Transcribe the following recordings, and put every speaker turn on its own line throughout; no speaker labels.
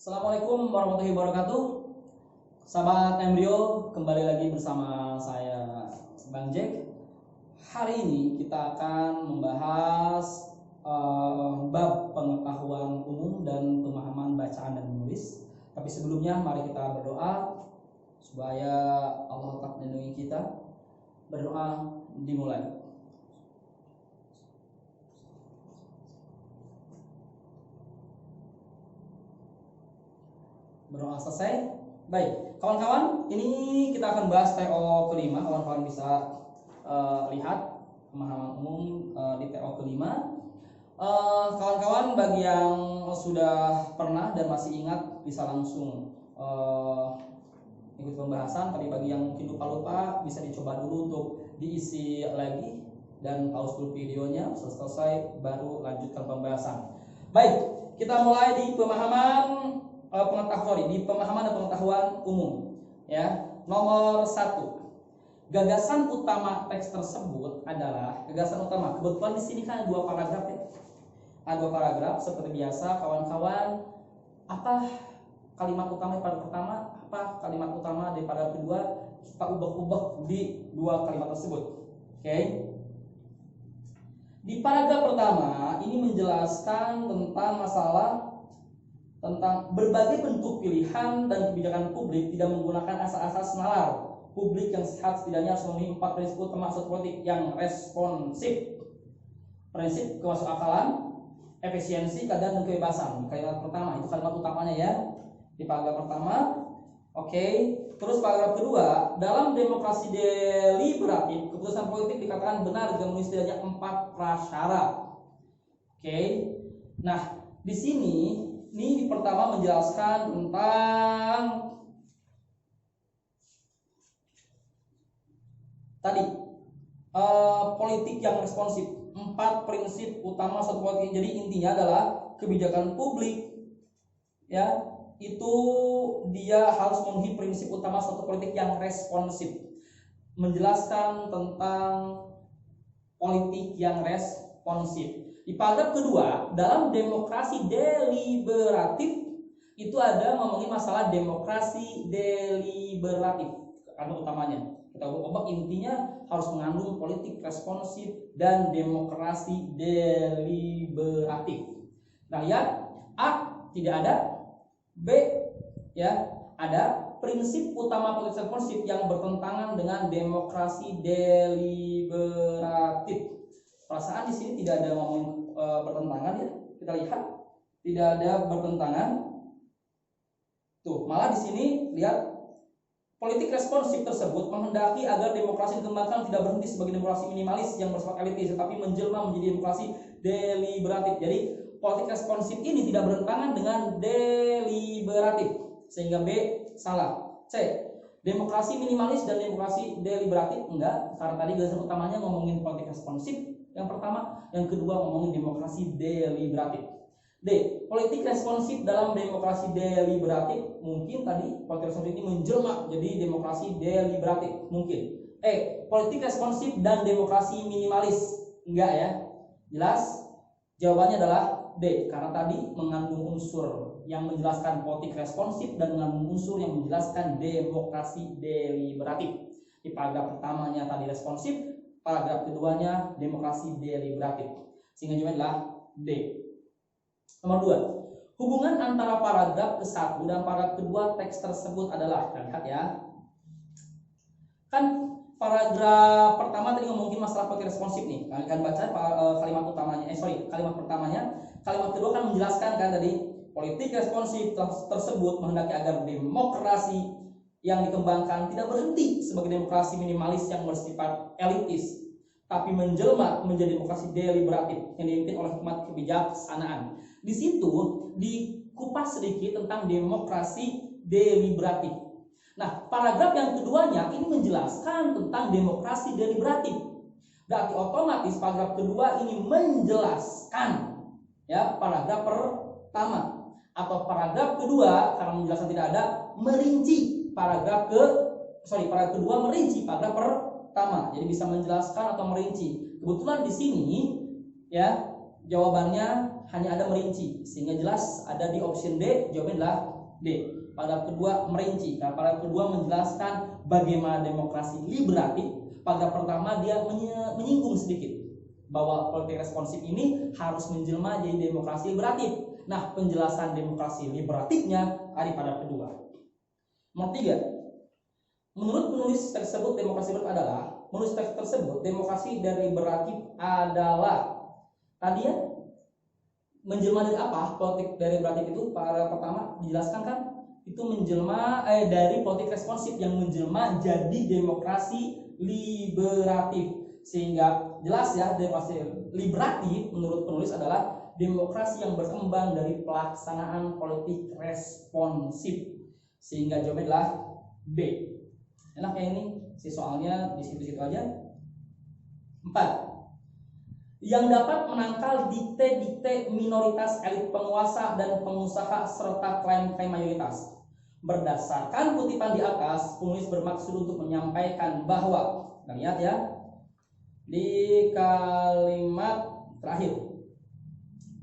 Assalamualaikum warahmatullahi wabarakatuh. Sahabat embrio, kembali lagi bersama saya Bang Jack. Hari ini kita akan membahas bab pengetahuan umum dan pemahaman bacaan dan menulis. Tapi sebelumnya mari kita berdoa supaya Allah tetap melindungi kita. Berdoa dimulai. Berdoa selesai. Baik, kawan-kawan, ini kita akan bahas TO kelima. Kawan-kawan bisa lihat pemahaman umum di TO kelima. Kawan-kawan, bagi yang sudah pernah dan masih ingat bisa langsung ikut pembahasan. Tapi bagi yang mungkin lupa-lupa bisa dicoba dulu untuk diisi lagi dan pause dulu videonya. Selesai baru lanjutkan pembahasan. Baik, kita mulai di pemahaman di pemahaman dan pengetahuan umum. Ya, nomor 1. Gagasan utama teks tersebut adalah gagasan utama. Kebetulan di sini kan ada 2 paragraf ya. Ada 2 paragraf seperti biasa, kawan-kawan. Apa kalimat utama di paragraf pertama? Apa kalimat utama di paragraf kedua? Kita ubah-ubah di 2 kalimat tersebut. Oke. Di paragraf pertama ini menjelaskan tentang berbagai bentuk pilihan dan kebijakan publik tidak menggunakan asas-asas nalar. Publik yang sehat setidaknya harus memenuhi 4 prinsip utama politik yang responsif. Prinsip kemasukakalan, efisiensi, keadilan, dan kebebasan. Kalimat pertama itu kalimat utamanya ya di paragraf pertama. Oke. Terus paragraf kedua, dalam demokrasi deliberatif keputusan politik dikatakan benar jika memenuhi setidaknya 4 prasyarat. Oke. Nah, di sini ini pertama menjelaskan tentang tadi politik yang responsif, 4 prinsip utama suatu politik. Jadi intinya adalah kebijakan publik ya, itu dia harus memenuhi prinsip utama suatu politik yang responsif. Menjelaskan tentang politik yang responsif. Di paragraf kedua, dalam demokrasi deliberatif itu ada ngomongin masalah demokrasi deliberatif. Karena utamanya kita ubah intinya harus mengandung politik responsif dan demokrasi deliberatif. Nah ya, A tidak ada, B ya ada prinsip utama politik responsif yang bertentangan dengan demokrasi deliberatif. Perasaan di sini tidak ada ngomong bertentangan ya. Kita lihat tidak ada bertentangan. Tuh, malah di sini lihat politik responsif tersebut menghendaki agar demokrasi dikembangkan tidak berhenti sebagai demokrasi minimalis yang bersifat elitis, tetapi menjelma menjadi demokrasi deliberatif. Jadi, politik responsif ini tidak bertentangan dengan deliberatif. Sehingga B salah. C, demokrasi minimalis dan demokrasi deliberatif enggak, karena tadi gagasan utamanya ngomongin politik responsif yang pertama, yang kedua ngomongin demokrasi deliberatif. D, politik responsif dalam demokrasi deliberatif mungkin tadi politik responsif ini menjelma jadi demokrasi deliberatif mungkin. E, politik responsif dan demokrasi minimalis enggak ya. Jelas jawabannya adalah D, karena tadi mengandung unsur yang menjelaskan politik responsif dan mengandung unsur yang menjelaskan demokrasi deliberatif. Di paragraf pertamanya tadi responsif, paragraf keduanya demokrasi deliberatif. Sehingga jawabannya adalah D. Nomor 2. Hubungan antara paragraf ke-1 dan paragraf kedua teks tersebut adalah, kita lihat ya. Kan paragraf pertama tadi ngomongin masalah politik responsif nih. Kalian baca kalimat utamanya, kalimat pertamanya. Kalimat kedua kan menjelaskan kan tadi politik responsif tersebut menghendaki agar demokrasi yang dikembangkan tidak berhenti sebagai demokrasi minimalis yang bersifat elitis, tapi menjelma menjadi demokrasi deliberatif yang dipimpin oleh hikmat kebijaksanaan. Di situ dikupas sedikit tentang demokrasi deliberatif. Nah, paragraf yang keduanya ini menjelaskan tentang demokrasi deliberatif. Berarti otomatis paragraf kedua ini menjelaskan ya paragraf pertama, atau paragraf kedua karena menjelaskan tidak ada merinci paragraf kedua merinci paragraf pertama. Jadi bisa menjelaskan atau merinci. Kebetulan di sini ya jawabannya hanya ada merinci, sehingga jelas ada di option D, jawabannya adalah D. Paragraf kedua merinci. Nah, paragraf kedua menjelaskan bagaimana demokrasi liberatif. Paragraf pertama dia menyinggung sedikit bahwa politik responsif ini harus menjelma jadi demokrasi liberatif. Nah, penjelasan demokrasi liberatifnya ada di paragraf kedua. Nomor 3. Menurut penulis tersebut demokrasi liberatif adalah menulis teks tersebut demokrasi deliberatif adalah tadi ya menjelma dari apa? Politik deliberatif itu para pertama dijelaskan kan itu menjelma dari politik responsif yang menjelma jadi demokrasi liberatif, sehingga jelas ya demokrasi liberatif menurut penulis adalah demokrasi yang berkembang dari pelaksanaan politik responsif, sehingga jawabannya adalah B. Enak ya ini si soalnya di situ-situ aja. 4. Yang dapat menangkal dikte-dikte minoritas elit penguasa dan pengusaha serta klaim-klaim mayoritas. Berdasarkan kutipan di atas, penulis bermaksud untuk menyampaikan bahwa, kita lihat ya, di kalimat terakhir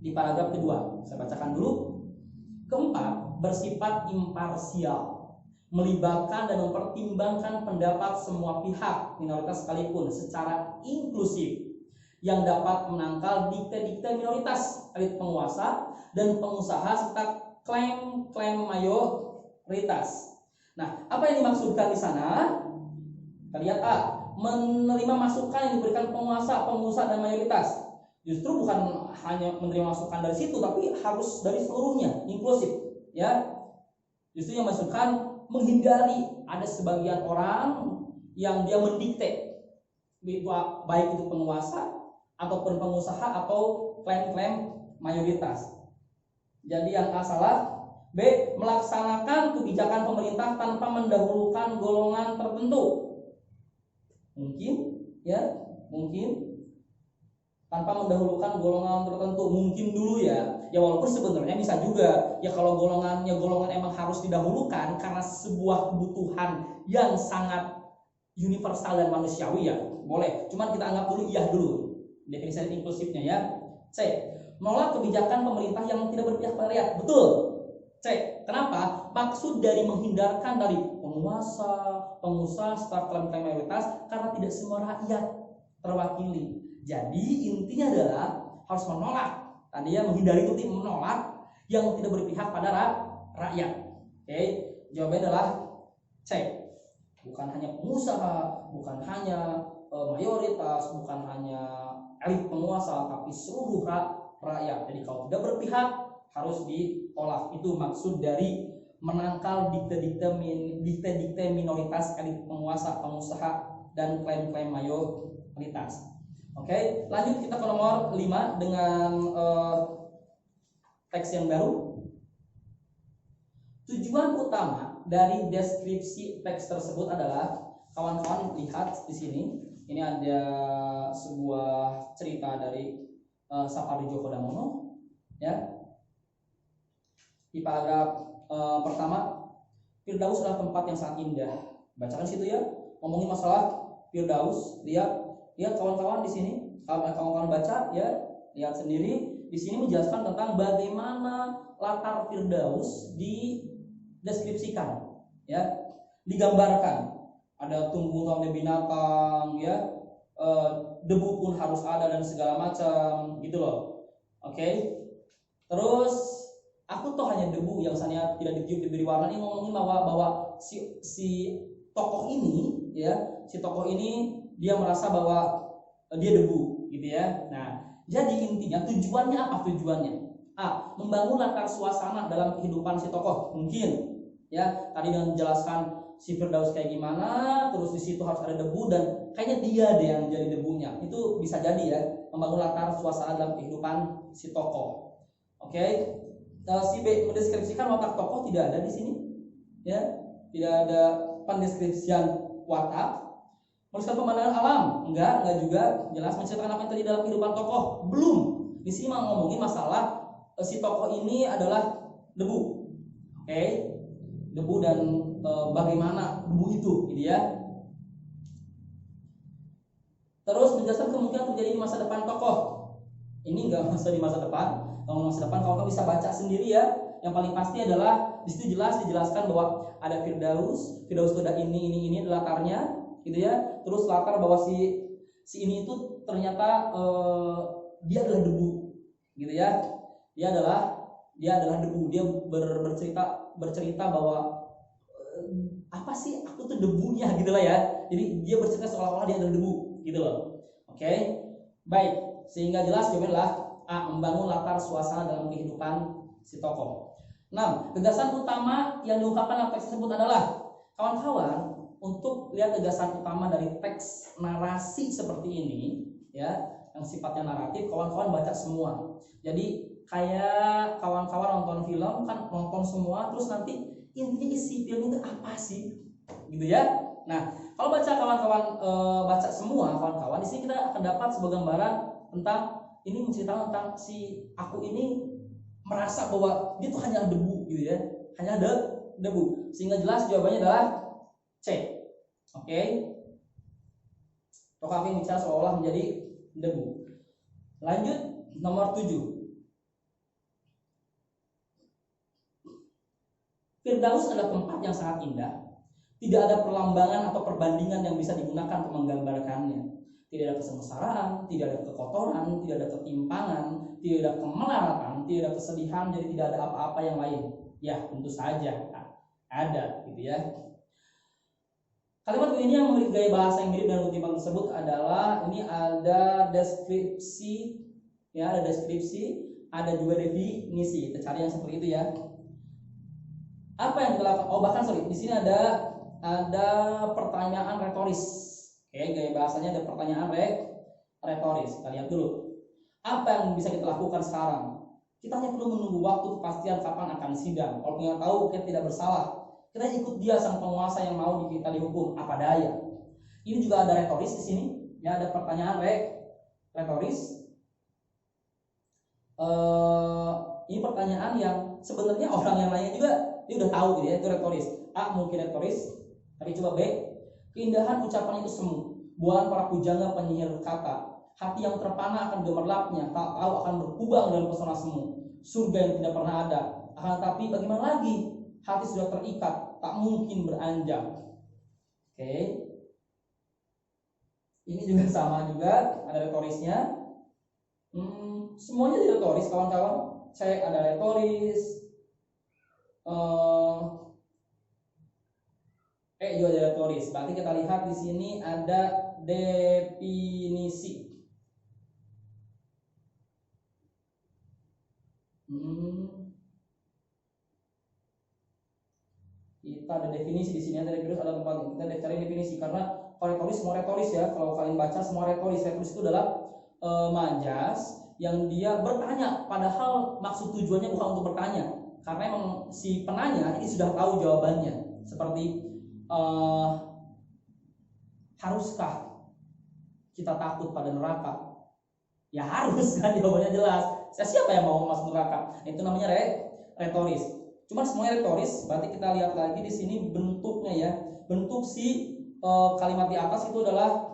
di paragraf kedua, saya bacakan dulu. Keempat, bersifat imparsial, melibatkan dan mempertimbangkan pendapat semua pihak minoritas sekalipun secara inklusif, yang dapat menangkal dikte-dikte minoritas elit penguasa dan pengusaha serta klaim-klaim mayoritas. Nah, apa yang dimaksudkan di sana? Kita lihat A, menerima masukan yang diberikan penguasa, pengusaha dan mayoritas. Justru bukan hanya menerima masukan dari situ, tapi harus dari seluruhnya, inklusif, ya. Justru yang masukan menghindari ada sebagian orang yang dia mendikte, baik itu penguasa ataupun pengusaha atau klaim-klaim mayoritas. Jadi yang A salah. B, melaksanakan kebijakan pemerintah tanpa mendahulukan golongan tertentu. Mungkin ya, mungkin tanpa mendahulukan golongan tertentu, mungkin dulu ya. Ya walaupun sebenarnya bisa juga ya kalau golongan emang harus didahulukan karena sebuah kebutuhan yang sangat universal dan manusiawi ya, boleh. Cuman kita anggap dulu iya dulu. Definisi inklusifnya ya. C, menolak kebijakan pemerintah yang tidak berpihak pada rakyat. Betul. C, kenapa? Maksud dari menghindarkan dari penguasa, pengusaha, serta klaim-klaim mayoritas karena tidak semua rakyat terwakili. Jadi intinya adalah harus menolak. Tadi ya menghindari itu menolak yang tidak berpihak pada rakyat. Oke, jawabannya adalah C. Bukan hanya pengusaha, bukan hanya mayoritas, bukan hanya elit penguasa, tapi seluruh rakyat. Jadi kalau tidak berpihak harus ditolak. Itu maksud dari menangkal dikte-dikte minoritas elit penguasa, pengusaha dan klaim-klaim mayoritas. Oke, lanjut kita ke nomor 5 dengan teks yang baru. Tujuan utama dari deskripsi teks tersebut adalah, kawan-kawan lihat di sini. Ini ada sebuah cerita dari Sapardi Djoko Damono, ya. Di paragraf pertama, Firdaus adalah tempat yang sangat indah. Bacakan situ ya. Ngomongin masalah Firdaus. Lihat kawan-kawan di sini. Kalau kawan-kawan baca ya, lihat sendiri. Di sini menjelaskan tentang bagaimana latar Firdaus dideskripsikan, ya, digambarkan. Ada tumbuhan binatang, ya, debu pun harus ada dan segala macam, gitu loh. Oke. Terus aku toh hanya debu yang misalnya tidak ditiup diberi warna. Ini ngomongin bahwa si tokoh ini, ya, si tokoh ini dia merasa bahwa dia debu, gitu ya. Nah, jadi intinya tujuannya apa? Tujuannya A, membangun latar suasana dalam kehidupan si tokoh. Mungkin ya tadi dengan menjelaskan si Firdaus kayak gimana, terus di situ harus ada debu dan kayaknya dia deh yang jadi debunya. Itu bisa jadi ya, membangun latar suasana dalam kehidupan si tokoh. Oke. Si B, mendeskripsikan watak tokoh tidak ada di sini, ya, tidak ada pendeskripsian watak. Menuliskan pemandangan alam, enggak juga. Jelas menceritakan apa yang terjadi dalam kehidupan tokoh, belum. Di sini mau ngomongin masalah si tokoh ini adalah debu, oke, debu dan bagaimana debu itu, gitu ya. Terus menjelaskan kemungkinan terjadi di masa depan tokoh. Ini enggak masa di masa depan, Kalau masa depan kawan-kawan bisa baca sendiri ya. Yang paling pasti adalah di situ dijelaskan bahwa ada Firdaus itu ada ini latarnya, gitu ya. Terus latar bahwa si ini itu ternyata dia adalah debu, gitu ya. Dia adalah debu. Dia bercerita bahwa apa sih aku tuh debunya, gitu lah ya. Jadi dia bercerita seolah-olah dia adalah debu, gitu loh. Oke, baik. Sehingga jelas jawabannya membangun latar suasana dalam kehidupan si tokoh. 6. Gagasan utama yang diungkapkan dalam teks tersebut adalah, kawan-kawan, untuk lihat gagasan utama dari teks narasi seperti ini ya, yang sifatnya naratif, kawan-kawan baca semua. Jadi kayak kawan-kawan nonton film kan, nonton semua terus nanti intinya isi film itu apa sih, gitu ya. Nah, kalau kawan-kawan baca semua, kawan-kawan, di sini kita akan dapat sebuah gambaran tentang ini, menceritakan tentang si aku ini merasa bahwa dia tuh hanya debu, gitu ya, hanya debu. Sehingga jelas jawabannya adalah C. Oke. Tokoh aku yang bicara seolah menjadi debu. Lanjut nomor 7. Firdaus adalah tempat yang sangat indah. Tidak ada perlambangan atau perbandingan yang bisa digunakan untuk menggambarkannya. Tidak ada kesengsaraan, tidak ada kekotoran, tidak ada ketimpangan, tidak ada kemelaratan, tidak ada kesedihan, jadi tidak ada apa-apa yang lain. Ya, tentu saja ada, gitu ya. Kalimat ini yang memiliki gaya bahasa yang mirip dengan kutipan tersebut adalah, ini ada deskripsi, ya, ada deskripsi, ada juga definisi. Kita cari yang seperti itu ya. Apa yang kita lakukan? Di sini ada pertanyaan retoris. Oke, gaya bahasanya ada pertanyaan retoris. Kita lihat dulu. Apa yang bisa kita lakukan sekarang? Kita hanya perlu menunggu waktu kepastian kapan akan sidang. Kalau kita tahu kita tidak bersalah, kita ikut dia sang penguasa yang mau kita dihukum, apa daya. Ini juga ada retoris di sini. Ya, ada pertanyaan retoris. Ini pertanyaan yang sebenarnya orang yang lainnya juga dia udah tahu, gitu ya, itu retoris. A mungkin retoris, tapi coba B. Keindahan ucapan itu semu, bualan para pujangga penyihir kata. Hati yang terpana akan gemerlapnya, tak tahu akan berkubang dalam pesona semu. Surga yang tidak pernah ada, akan tetapi bagaimana lagi? Hati sudah terikat, tak mungkin beranjak. Oke. Ini juga sama juga, ada retorisnya. Semuanya ada retoris, kawan-kawan. Cek ada retoris. Juga ada retoris. Berarti kita lihat di sini ada definisi. Kita ada definisi di sini, ada retoris, ada tempat. Kita cari definisi karena kalau retoris semua retoris ya. Kalau kalian baca semua retoris. Retoris itu adalah majas yang dia bertanya, padahal maksud tujuannya bukan untuk bertanya, karena emang si penanya ini sudah tahu jawabannya. Seperti haruskah kita takut pada neraka? Ya harus kan, jawabannya jelas. Siapa yang mau masuk neraka? Itu namanya retoris. Cuma semuanya retoris. Berarti kita lihat lagi di sini bentuknya ya. Bentuk si kalimat di atas itu adalah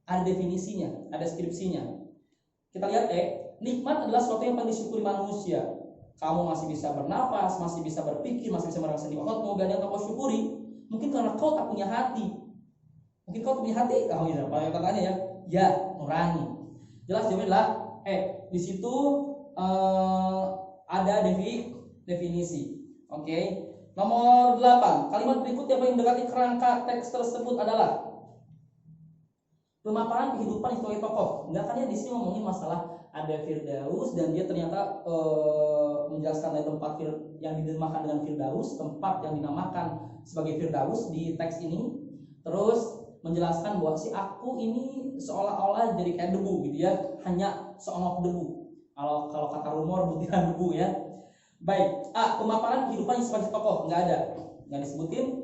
ada definisinya, ada deskripsinya. Kita lihat nikmat adalah sesuatu yang paling disyukuri manusia. Kamu masih bisa bernafas, masih bisa berpikir, masih bisa merasa di waktu. Mau gak ada yang kau syukuri? Mungkin karena kau tak punya hati. Mungkin kau punya hati, kamu bisa. Pada katanya ya, ya nurani. Jelas jawabannya adalah di situ ada definisi. Oke. Nomor 8. Kalimat berikut yang paling mendekati kerangka teks tersebut adalah pemaparan kehidupan historis tokoh. Enggak kan ya, di sini ngomongin masalah ada Firdaus dan dia ternyata menjelaskan dari tempat yang dinamakan dengan Firdaus, tempat yang dinamakan sebagai Firdaus di teks ini. Terus menjelaskan bahwa si aku ini seolah-olah jadi kayak debu, gitu ya, hanya seonggok debu. Kalau kata rumor butiran debu ya. Baik, pemaparan kehidupan sebagai tokoh nggak disebutin.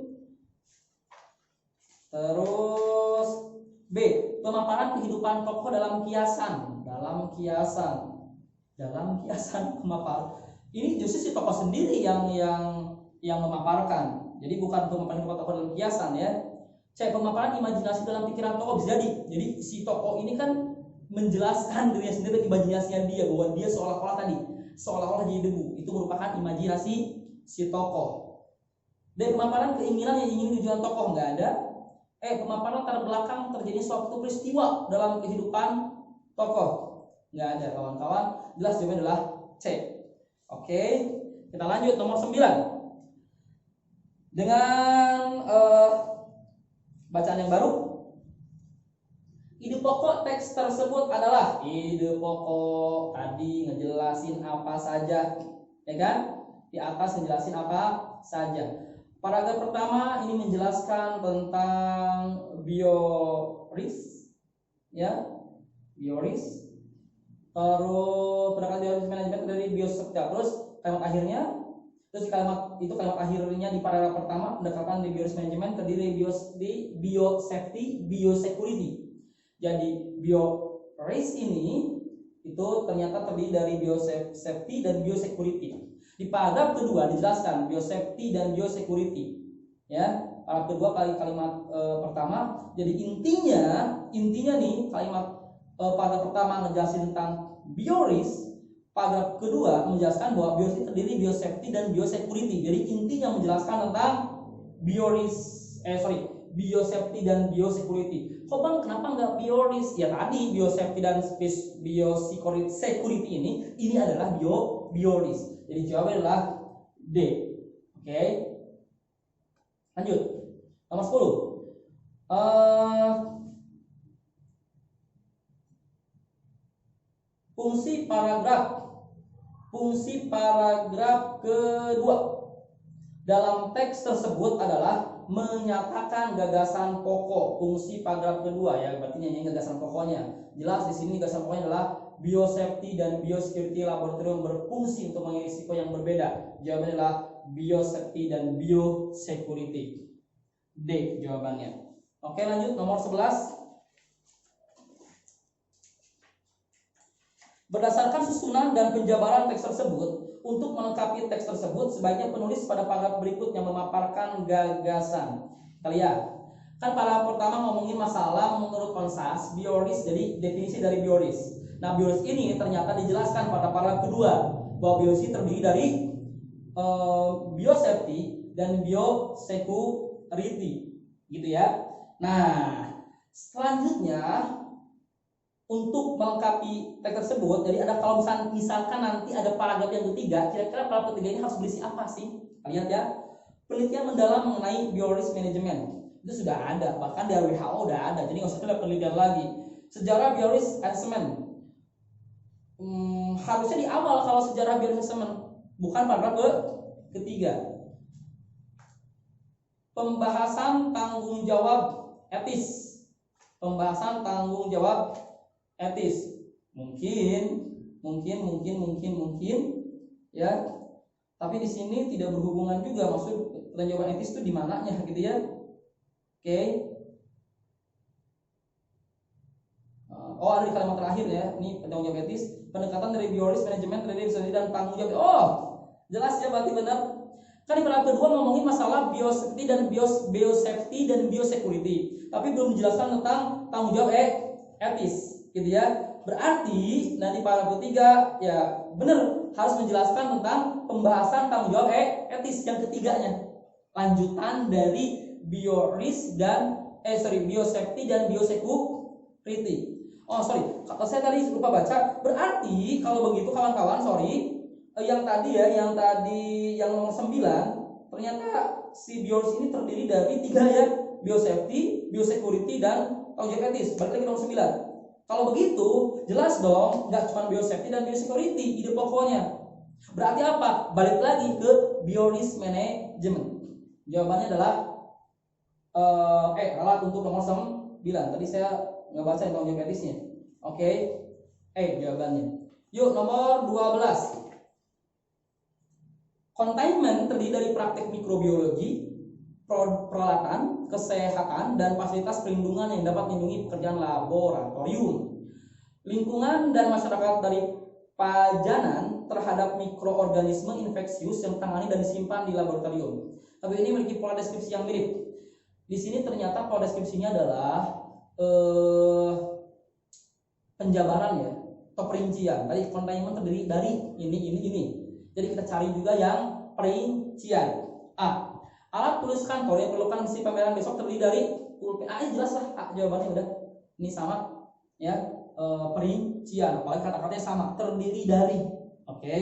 Terus B, pemaparan kehidupan tokoh dalam kiasan pemaparan. Ini justru si tokoh sendiri yang memaparkan. Jadi bukan pemaparan tokoh dalam kiasan ya. C, pemaparan imajinasi dalam pikiran tokoh bisa jadi si tokoh ini kan menjelaskan dirinya sendiri, imajinasinya dia, bahwa dia seolah-olah jadi debu. Itu merupakan imajinasi si tokoh. Dan pemaparan keinginan yang ingin tujuan tokoh nggak ada. Pemaparan latar belakang terjadi suatu peristiwa dalam kehidupan tokoh nggak ada, kawan-kawan. Jelas jawabannya adalah C. Oke, kita lanjut nomor 9 dengan bacaan yang baru. Ide pokok teks tersebut adalah, ide pokok tadi ngejelasin apa saja, ya kan? Di atas ngejelasin apa saja. Paragraf pertama ini menjelaskan tentang bioris, ya, bioris. Terus pendekatan bioris manajemen dari biosektor. Terus kalimat akhirnya, kalimat akhirnya di paragraf pertama, pendekatan di bioris manajemen terdiri di biosafety, biosecurity. Jadi bioris ini itu ternyata terdiri dari biosafety dan biosecurity. Di paragraf kedua dijelaskan biosafety dan biosecurity. Ya, paragraf kedua kalimat pertama. Jadi intinya nih kalimat paragraf pertama ngejelasin tentang bioris. Paragraf kedua menjelaskan bahwa bioris terdiri biosafety dan biosecurity. Jadi intinya menjelaskan tentang biosafety dan biosecurity. Kok bang, kenapa nggak bioris? Ya tadi biosafety dan biosecurity ini adalah bioris. Jadi jawabannya adalah D. Oke. Lanjut. Nomor 10. Fungsi paragraf kedua dalam teks tersebut adalah menyatakan gagasan pokok. Fungsi paragraf kedua, ya, berarti ini gagasan pokoknya. Jelas di sini gagasan pokoknya adalah biosafety dan biosecurity laboratorium berfungsi untuk mengenai risiko yang berbeda. Jawabannya adalah biosafety dan biosecurity. D jawabannya. Oke, lanjut nomor 11. Berdasarkan susunan dan penjabaran teks tersebut, untuk melengkapi teks tersebut, sebaiknya penulis pada paragraf berikut yang memaparkan gagasan. Kita lihat. Kan paragraf pertama ngomongin masalah menurut Konsas, bioris, jadi definisi dari bioris. Nah, bioris ini ternyata dijelaskan pada paragraf kedua, bahwa bioris ini terdiri dari biosafety dan biosecurity, gitu ya. Nah, selanjutnya untuk melengkapi teks tersebut, jadi ada kalau misalkan nanti ada paragraf yang ketiga, kira-kira paragraf ketiga ini harus berisi apa sih? Lihat ya, penelitian mendalam mengenai bioris manajemen itu sudah ada, bahkan dari WHO udah ada, jadi nggak usah ada penelitian lagi. Sejarah bioris assessment, harusnya di awal kalau sejarah bioris assessment, bukan paragraf ketiga. Pembahasan tanggung jawab etis, etis mungkin ya, tapi di sini tidak berhubungan juga, maksud jawaban etis itu di mananya gitu ya. Oke. Oh, ada di kalimat terakhir ya, ini tanggung jawab etis, pendekatan dari bioris manajemen terdiri dan tanggung jawab. Oh, jelas ya, berarti benar. Kan di paragraf kedua ngomongin masalah biosafety dan biosecurity, tapi belum dijelaskan tentang tanggung jawab etis, gitu ya. Berarti nanti paragraf ketiga ya benar harus menjelaskan tentang pembahasan tanggung jawab etis yang ketiganya, lanjutan dari bioris dan biosafety dan biosecurity. Oh sorry, saya tadi lupa baca. Berarti kalau begitu kawan-kawan, yang nomor 9 ternyata si bioris ini terdiri dari 3 ya, biosafety, biosecurity dan tanggung jawab etis. Balik lagi nomor 9. Kalau begitu, jelas dong, nggak cuma biosafety dan biosecurity, ide pokoknya. Berarti apa? Balik lagi ke bioris management. Jawabannya adalah alat untuk nomor 9. Tadi saya nggak baca yang tanggung jawab etisnya. Oke. Jawabannya. Yuk, nomor 12. Containment terdiri dari praktek mikrobiologi, peralatan, kesehatan, dan fasilitas perlindungan yang dapat melindungi pekerjaan laboratorium, lingkungan dan masyarakat dari pajanan terhadap mikroorganisme infeksius yang ditangani dan disimpan di laboratorium. Tapi ini memiliki pola deskripsi yang mirip. Di sini ternyata pola deskripsinya adalah penjabaran ya atau perincian. Tadi containment terdiri dari ini. Jadi kita cari juga yang perincian. A. Alat tulis kantor yang perlukan mesti pameran besok terdiri dari pulpen. Jelas lah jawabannya udah. Ini sama ya, perincian. Apalagi kata-katanya sama, terdiri dari. Oke.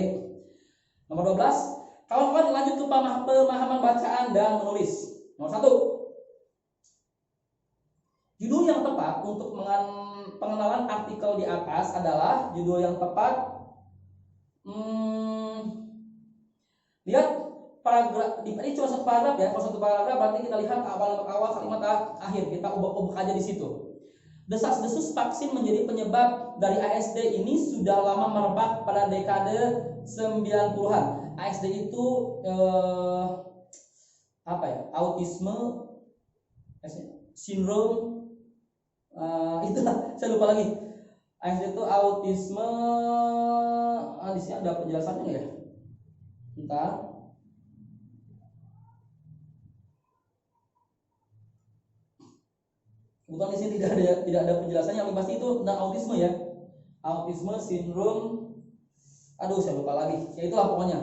Nomor 12. Kawan-kawan lanjut ke pemahaman bacaan dan menulis. Nomor 1. Judul yang tepat untuk pengenalan artikel di atas adalah judul yang tepat. Lihat paragraf, ini cuma satu paragraf ya. Kalau satu paragraf berarti kita lihat awal kalimat akhir. Kita ubah aja di situ. Desas-desus vaksin menjadi penyebab dari ASD ini sudah lama merebak pada dekade 90-an. ASD itu apa ya? Autisme, sindrom, itulah saya lupa lagi. ASD itu autisme. Di sini ada penjelasannya nggak ya? Bentar. Bukan di sini tidak ada penjelasannya. Yang pasti itu tentang autisme ya. Autisme, sindrom. Aduh, saya lupa lagi. Ya itulah pokoknya.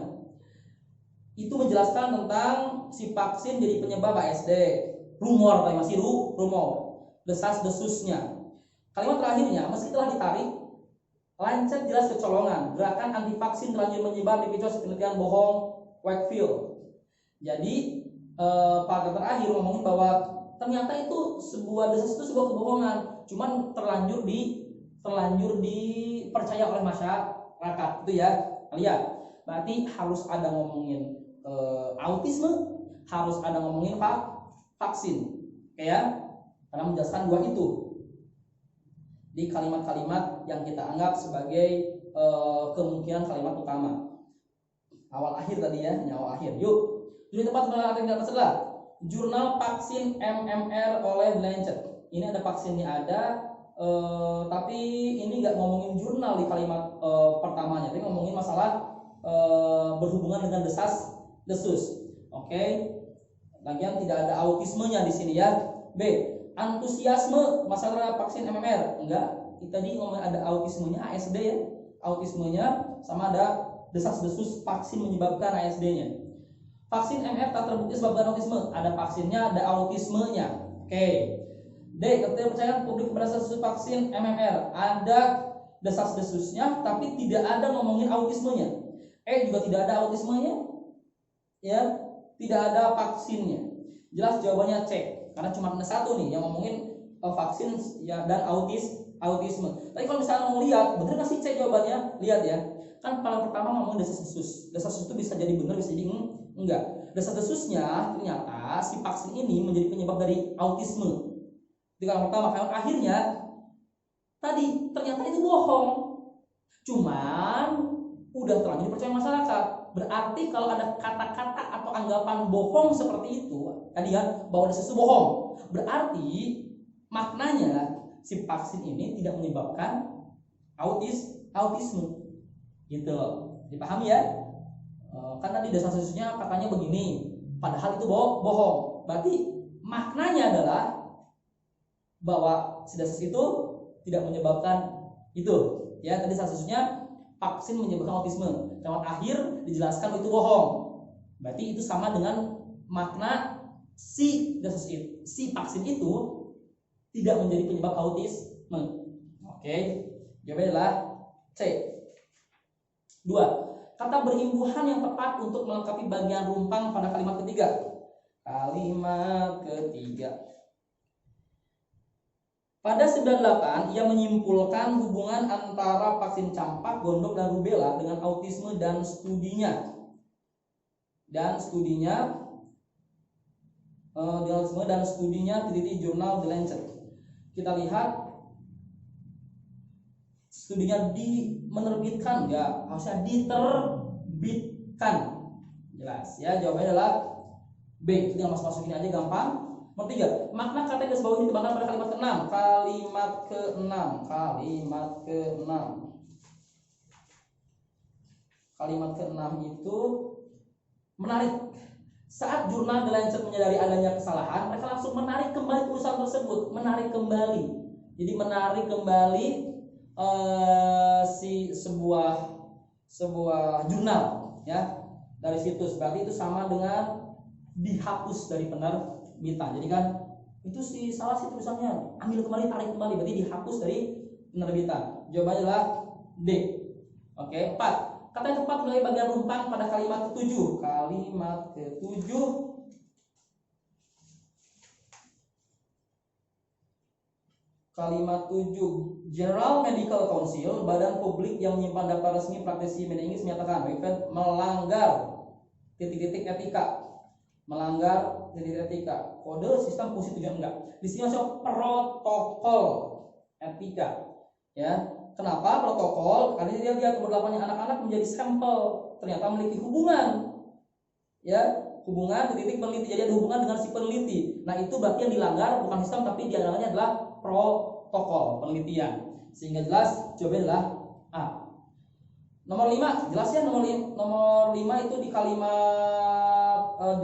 Itu menjelaskan tentang si vaksin jadi penyebab ASD. Rumor, masih rumor. Desas-desusnya. Kalimat terakhirnya, meski telah ditarik, lancet jelas kecolongan. Gerakan anti vaksin terlanjur menyebar di picos penelitian bohong Wakefield. Jadi paragraf terakhir ngomongin bahwa ternyata itu sebuah desas itu sebuah kebohongan, cuman terlanjur dipercaya oleh masyarakat itu ya. Lihat, berarti harus ada ngomongin autisme, harus ada ngomongin vaksin, ya, karena menjelaskan dua itu di kalimat-kalimat yang kita anggap sebagai kemungkinan kalimat utama. Awal akhir tadi ya, awal akhir. Yuk, jadi tempat penelitian yang atas adalah Jurnal Vaksin MMR oleh Lancet. Ini ada vaksinnya ada, tapi ini nggak ngomongin jurnal di kalimat pertamanya, tapi ngomongin masalah berhubungan dengan desas-desus. Oke. Lagian tidak ada autismenya di sini ya. B. Antusiasme masalah vaksin MMR. Enggak. Tadi ngomong ada autismenya, ASD ya. Autismenya sama ada desas-desus vaksin menyebabkan ASD-nya. Vaksin MMR tak terbukti sebabkan autisme. Ada vaksinnya, ada autismenya. Oke. D. Kepercayaan publik kepada desas-desus vaksin MMR. Ada desas-desusnya, tapi tidak ada ngomongin autismenya. E. Juga tidak ada autismenya. Ya, tidak ada vaksinnya. Jelas jawabannya C. Karena cuma ada satu nih yang ngomongin vaksin ya dan autisme. Tapi kalau misalnya mau lihat, bener nggak sih C jawabannya? Lihat ya. Kan paling pertama ngomongin desas-desus. Desas-desus itu bisa jadi benar, bisa jadi enggak. Desas-desusnya ternyata si vaksin ini menjadi penyebab dari autisme. Itu yang pertama. Yang akhirnya tadi ternyata itu bohong. Cuman udah terlanjur dipercaya masyarakat. Berarti kalau ada kata-kata atau anggapan bohong seperti itu, tadi ya, bahwa desas itu bohong, berarti maknanya si vaksin ini tidak menyebabkan autisme. Gitu loh. Dipahami ya? Karena di desas-desusnya katanya begini, padahal itu bohong. Berarti maknanya adalah bahwa si desas itu tidak menyebabkan itu. Ya, tadi desas-desusnya vaksin menyebabkan autisme. Lewat akhir dijelaskan itu bohong. Berarti itu sama dengan makna si desas itu, si vaksin itu tidak menjadi penyebab autisme. Oke. Jawabannya adalah C. 2. Kata berimbuhan yang tepat untuk melengkapi bagian rumpang pada kalimat ketiga. Kalimat ketiga. Pada 98, ia menyimpulkan hubungan antara vaksin campak, gondok, dan rubella dengan autisme dan studinya. Di jurnal The Lancet. Kita lihat studinya menerbitkan enggak? Harusnya diterbitkan. Jelas ya, jawabannya adalah B. Tinggal masukin aja gampang. Nomor 3, makna kata garis bawah ini dikembangkan pada kalimat ke-6. Kalimat ke-6 itu menarik. Saat jurnal The Lancet menyadari adanya kesalahan, mereka langsung menarik kembali tulisan tersebut. Jadi menarik kembali sebuah jurnal ya dari situs, berarti itu sama dengan dihapus dari penerbitan. Jadi kan itu salah sih tulisannya, ambil kembali, tarik kembali, berarti dihapus dari penerbitan. Jawabannya adalah D. Oke, 4. Kata yang tepat mulai bagian rumpang pada kalimat ke-7. Kalimat ke-7. Kalimat 7. General Medical Council, badan publik yang menyimpan daftar resmi praktisi media Inggris, menyatakan melanggar titik-titik etika. Melanggar titik etika. Kode sistem fungsi tujuan enggak. Di sini masuk protokol etika. Ya, kenapa protokol? Karena dia lihat keberlakuannya anak-anak menjadi sampel, ternyata memiliki hubungan. Ya, hubungan titik peneliti. Jadi ada hubungan dengan si peneliti. Nah, itu berarti yang dilanggar bukan sistem, tapi diantaranya adalah protokol penelitian. Sehingga jelas jawabannya adalah A. Nomor 5, jelas ya, nomor 5 itu di kalimat 8.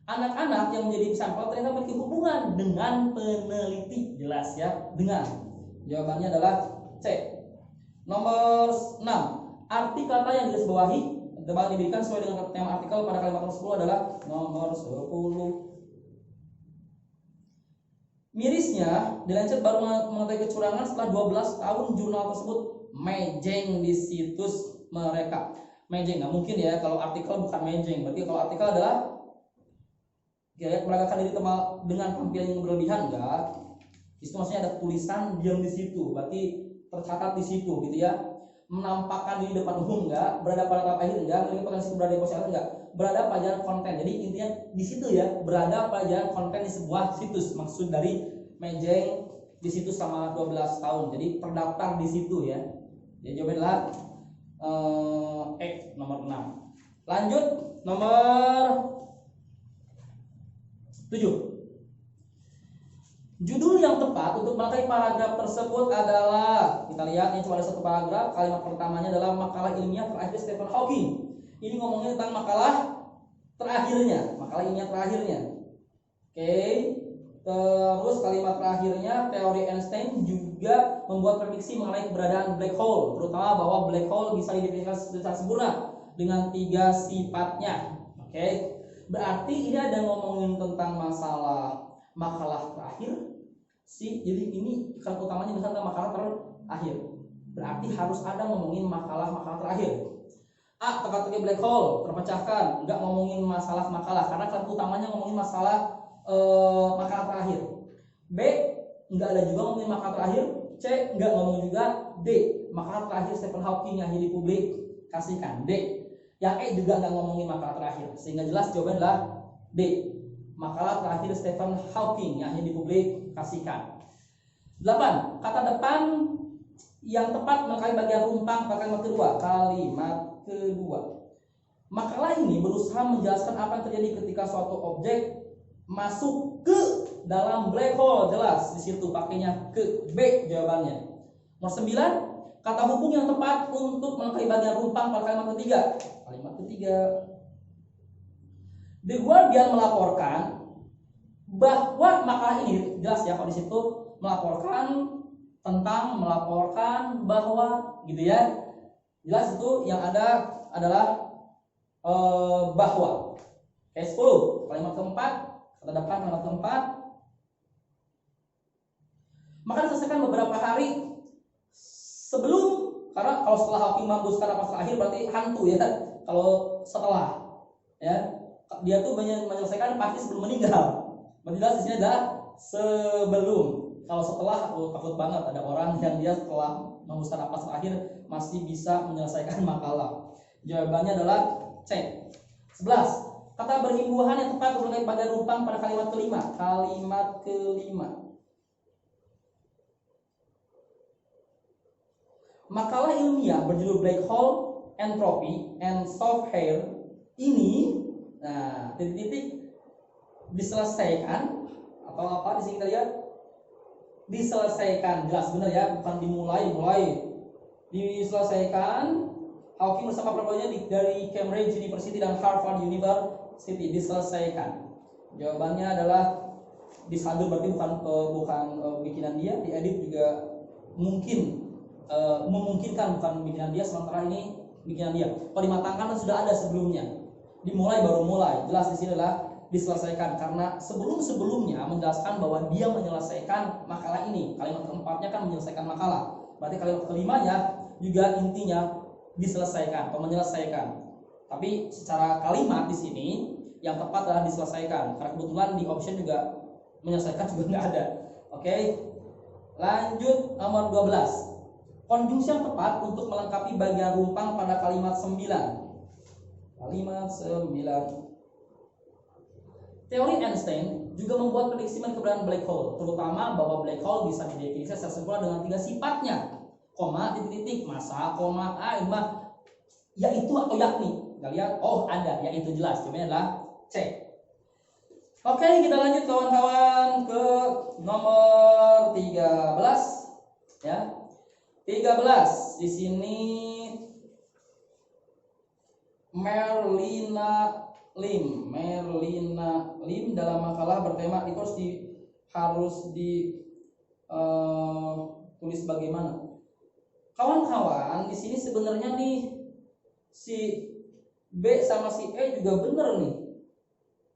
Anak-anak yang menjadi sampel ternyata memiliki hubungan dengan peneliti. Jelas ya, dengan. Jawabannya adalah C. Nomor 6. Arti kata yang digarisbawahi diberikan sesuai dengan tema artikel pada kalimat nomor 10 adalah nomor 10. Mirisnya, The Lancet baru mengetahui kecurangan setelah 12 tahun jurnal tersebut mejeng di situs mereka. Mejeng, nggak mungkin ya kalau artikel bukan mejeng. Berarti kalau artikel adalah ya, meragakan diri dengan tampilan yang berlebihan, enggak. Di situ maksudnya ada tulisan diam di situ, berarti tercatat di situ gitu ya. Menampakkan diri depan umum enggak, berada pada tahap akhir enggak, memiliki potensi berada di posisi enggak, berada pada jalan konten. Jadi intinya di situ ya, berada pada jalan konten di sebuah situs. Maksud dari mejeng di situ selama 12 tahun. Jadi terdaftar di situ ya. Jadi jawabannya adalah E, nomor 6. Lanjut nomor 7. Judul yang tepat untuk materi paragraf tersebut adalah, kita lihat ini cuma ada satu paragraf. Kalimat pertamanya adalah makalah ilmiah terakhir Stephen Hawking. Ini ngomongin tentang makalah terakhirnya, makalah ilmiah terakhirnya. Oke. Terus kalimat terakhirnya, teori Einstein juga membuat prediksi mengenai keberadaan black hole, terutama bahwa black hole bisa didefinisikan secara sempurna dengan 3 sifatnya. Oke. Berarti ini ada ngomongin tentang masalah makalah terakhir sih. Jadi ini kan utamanya tentang makalah terakhir. Berarti harus ada ngomongin makalah terakhir. A, teka-teki black hole terpecahkan, enggak ngomongin masalah makalah karena kan utamanya ngomongin masalah makalah terakhir. B, enggak ada juga ngomongin makalah terakhir. C, enggak ngomongin juga. D, makalah terakhir Stephen Hawking yang dipublikasikan. D, yang E juga enggak ngomongin makalah terakhir. Sehingga jelas jawabannya adalah D, makalah terakhir Stephen Hawking yang dipublikasikan. 8. Kata depan yang tepat melengkapi bagian rumpang pada kalimat kedua. Kalimat kedua. Makalah ini berusaha menjelaskan apa yang terjadi ketika suatu objek masuk ke dalam black hole. Jelas di situ pakainya ke. B jawabannya. Nomor 9. Kata hubung yang tepat untuk melengkapi bagian rumpang pada kalimat ketiga. Kalimat ketiga. The Guardian melaporkan bahwa makalah ini jelas ya, kalau di situ melaporkan tentang, melaporkan bahwa gitu ya. Jelas itu yang ada adalah bahwa. Oke, 10. Kalimat keempat, kata depan kalimat keempat. Maka diselesaikan beberapa hari sebelum, karena kalau setelah Hawking menghembuskan napas terakhir berarti hantu ya. Kalau setelah ya, dia tuh menyelesaikan pasti sebelum meninggal. Berarti di sini adalah sebelum. Kalau setelah, takut banget ada orang yang dia setelah menghembuskan napas terakhir masih bisa menyelesaikan makalah. Jawabannya adalah C. 11. Kata berimbuhan yang tepat terkait bagian rumpang pada kalimat kelima. Kalimat kelima. Makalah ilmiah berjudul Black Hole, Entropy and Soft Hair ini, nah, titik-titik diselesaikan atau apa di sini kita lihat? Diselesaikan, jelas benar ya, bukan dimulai. Diselesaikan. Hawking bersama perempuannya dari Cambridge University dan Harvard University. Diselesaikan. Jawabannya adalah disandur, berarti bukan bikinan dia, diedit juga mungkin memungkinkan, bukan bikinan dia, sementara ini bikinan dia. Kalau dimatangkan sudah ada sebelumnya. Dimulai baru mulai. Jelas di sini adalah diselesaikan, karena sebelum-sebelumnya menjelaskan bahwa dia menyelesaikan makalah ini. Kalimat keempatnya kan menyelesaikan makalah. Berarti kalimat kelimanya juga intinya diselesaikan atau menyelesaikan. Tapi secara kalimat di sini yang tepat adalah diselesaikan. Karena kebetulan di option juga menyelesaikan juga nggak ada. Oke. Lanjut nomor 12. Konjungsi yang tepat untuk melengkapi bagian rumpang pada kalimat 9. Kalimat 9. Teori Einstein juga membuat prediksi keberadaan black hole, terutama bahwa black hole bisa didefinisikan secara sempurna dengan 3 sifatnya, koma, titik-titik, massa, koma, yaitu atau yakni. Kita lihat, oh ada, yaitu jelas, jawabannya adalah C. Oke, kita lanjut kawan-kawan ke nomor 13, ya. 13 di sini Merlina Lim dalam makalah bertema itu harus tulis bagaimana. Kawan-kawan, di sini sebenarnya nih si B sama si E juga benar nih.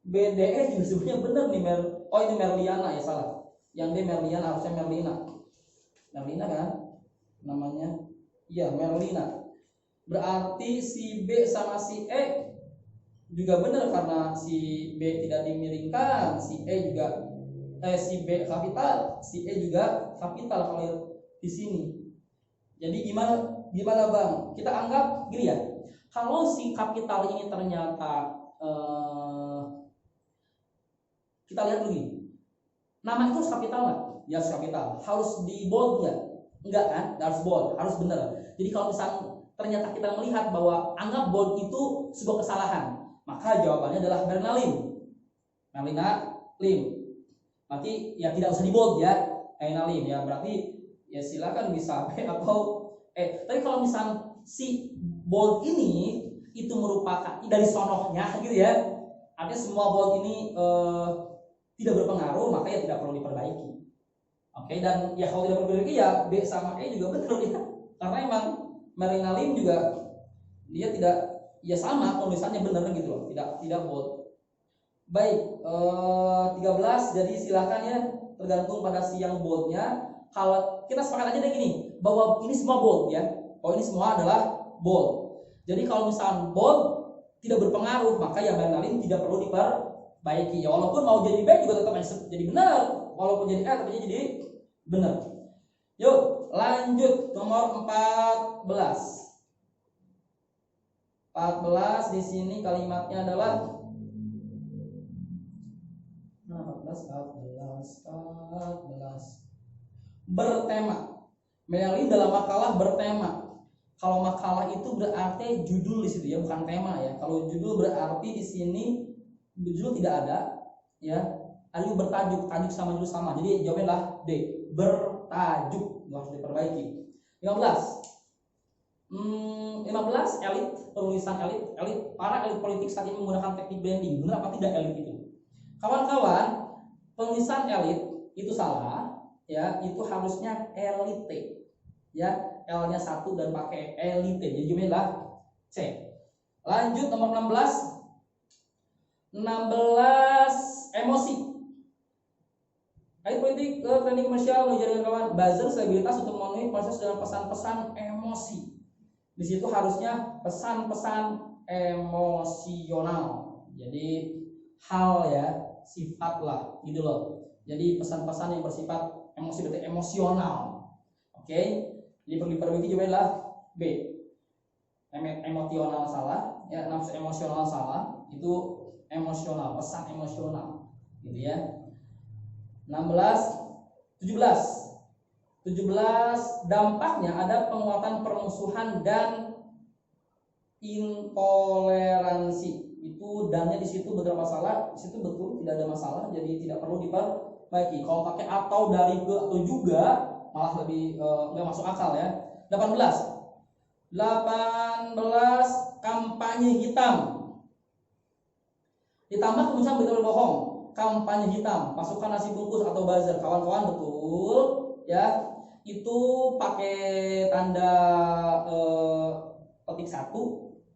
BDE juga sebenarnya benar nih. Ini Merliana ya, salah. Yang D Merliana, harusnya Merlina. Merlina kan namanya? Iya, Merlina. Berarti si B sama si E juga benar, karena si B tidak dimiringkan, si B kapital, si E juga kapital kalau di sini. Jadi gimana Bang? Kita anggap gini ya. Kalau si kapital ini ternyata kita lihat dulu nih. Nama itu harus kapital nggak? Ya harus kapital. Harus di bold nggak? Enggak kan? Nggak harus bold, harus benar. Jadi kalau misalnya ternyata kita melihat bahwa anggap bold itu sebuah kesalahan, maka jawabannya adalah Merlina Lim. Berarti ya tidak usah di bold ya, Merlina Lim ya. Berarti ya silakan bisa B atau E. Tapi kalau misalnya si bold ini itu merupakan dari sonohnya gitu ya, artinya semua bold ini tidak berpengaruh, maka ya tidak perlu diperbaiki. Oke, dan ya kalau tidak perlu diperbaiki ya B sama E juga betul ya, karena emang Merlina Lim juga dia tidak, ya sama tulisannya benar gitu loh, tidak bold. Baik, 13, jadi silakan ya, tergantung pada si yang boldnya. Kalau kita sepakat aja deh gini, bahwa ini semua bold ya, ini semua adalah bold. Jadi kalau misalnya bold tidak berpengaruh, maka ya Merlina Lim tidak perlu diperbaiki ya, walaupun mau jadi B juga tetap jadi benar, walaupun jadi A tapi jadi benar. Yuk lanjut nomor 14. 14 di sini kalimatnya adalah 14 bertema. Merlin dalam makalah bertema. Kalau makalah itu berarti judul di situ ya, bukan tema ya. Kalau judul berarti di sini judul tidak ada ya. Ada bertajuk, tajuk sama judul sama. Jadi jawabannya adalah D, bertajuk. Harus diperbaiki. 15 elit, penulisan elit para elit politik saat ini menggunakan teknik branding. Benar apa tidak elit itu? Kawan-kawan, penulisan elit itu salah ya, itu harusnya elite ya, L-nya 1 dan pakai elite. Jadi jawabannya adalah C. Lanjut nomor 16 emosi. Elit politik trending komersial menjadi kawan buzzer stabilitas untuk memenuhi proses dengan pesan-pesan emosi. Di situ harusnya pesan-pesan emosional. Jadi hal ya, sifat lah gitu loh. Jadi pesan-pesan yang bersifat emosi, berarti emosional. Oke. Jadi perlu diperbaiki juga adalah B. Emosional salah, ya, nafsu emosional salah, itu emosional, pesan emosional. Gitu ya. 17 dampaknya ada penguatan permusuhan dan intoleransi. Itu dannya di situ betul masalah, di situ betul tidak ada masalah, jadi tidak perlu diperbaiki. Kalau pakai atau, dari, ke, atau juga malah lebih nggak masuk akal ya. 18 kampanye hitam. Ditambah kemunculan berita berbohong, kampanye hitam, pasukan nasi bungkus atau buzzer. Kawan-kawan betul ya. itu pakai tanda petik 1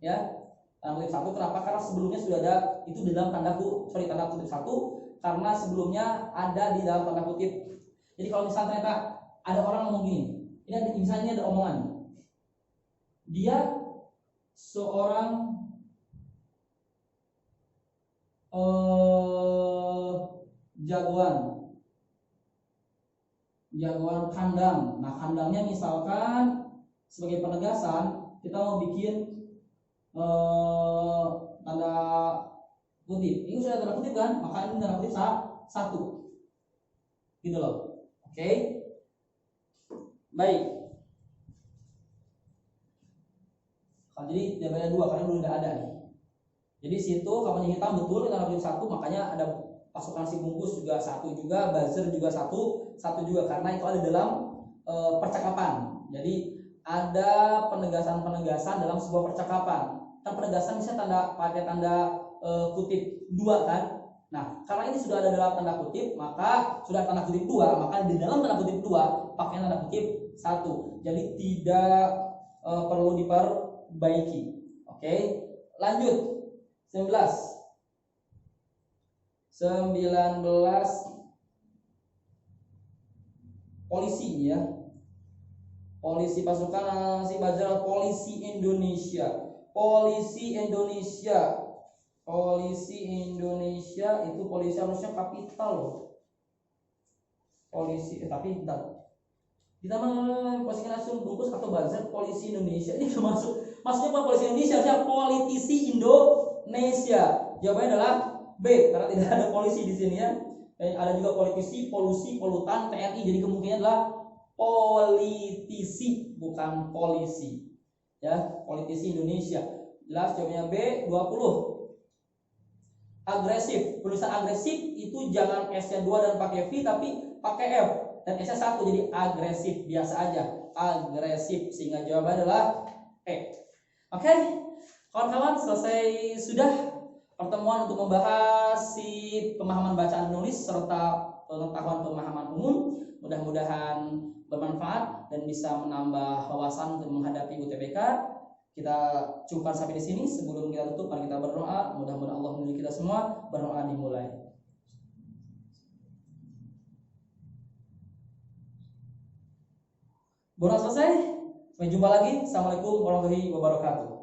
ya. Tanda kutip 1 kenapa? Karena sebelumnya sudah ada itu di dalam tanda kutip 1 karena sebelumnya ada di dalam tanda kutip. Jadi kalau misalnya ternyata ada orang ngomong gini, ini misalnya ada omongan, dia seorang jagoan kandang. Nah, kandangnya misalkan sebagai penegasan kita mau bikin tanda kutip. Ini sudah tanda kutip kan? Maka ini tanda kutip 1. Gitu loh. Oke. Baik. Jadi jawabannya 2 karena belum ada nih. Jadi situ kamarnya hitam betul tanda kutip 1, makanya ada pasukan si bungkus juga 1 juga, buzzer juga 1 juga karena itu ada dalam percakapan. Jadi ada penegasan dalam sebuah percakapan. Kan penegasan misalnya pakai tanda kutip 2 kan. Nah, karena ini sudah ada dalam tanda kutip, maka sudah tanda kutip 2, maka di dalam tanda kutip 2 pakai tanda kutip 1. Jadi tidak perlu diperbaiki. Oke. Lanjut. 19 polisi ya. Polisi pasukan si Bajra, polisi Indonesia. Polisi Indonesia itu polisi harusnya kapital loh. Polisi tapi bentar. Kita mah polisi nasional bungkus atau buzzer polisi Indonesia ini termasuk. Maksudnya bukan polisi Indonesia, harusnya politisi Indonesia. Jawabannya adalah B karena tidak ada polisi di sini ya. Ada juga politisi, polusi, polutan, TNI. Jadi kemungkinan adalah politisi bukan polisi. Ya, politisi Indonesia. Jelas jawabannya B 20. Agresif. Penulisan agresif itu jangan S-nya 2 dan pakai V tapi pakai F dan S-nya 1 jadi agresif biasa aja. Agresif sehingga jawabannya adalah E. Oke. Kawan-kawan, selesai sudah pertemuan untuk membahas si pemahaman bacaan menulis serta pengetahuan pemahaman umum. Mudah-mudahan bermanfaat dan bisa menambah wawasan untuk menghadapi UTBK. Kita cukupkan sampai di sini. Sebelum kita tutup, mari kita berdoa. Mudah-mudahan Allah melindungi kita semua. Berdoa dimulai. Berdoa selesai. Sampai jumpa lagi. Assalamualaikum warahmatullahi wabarakatuh.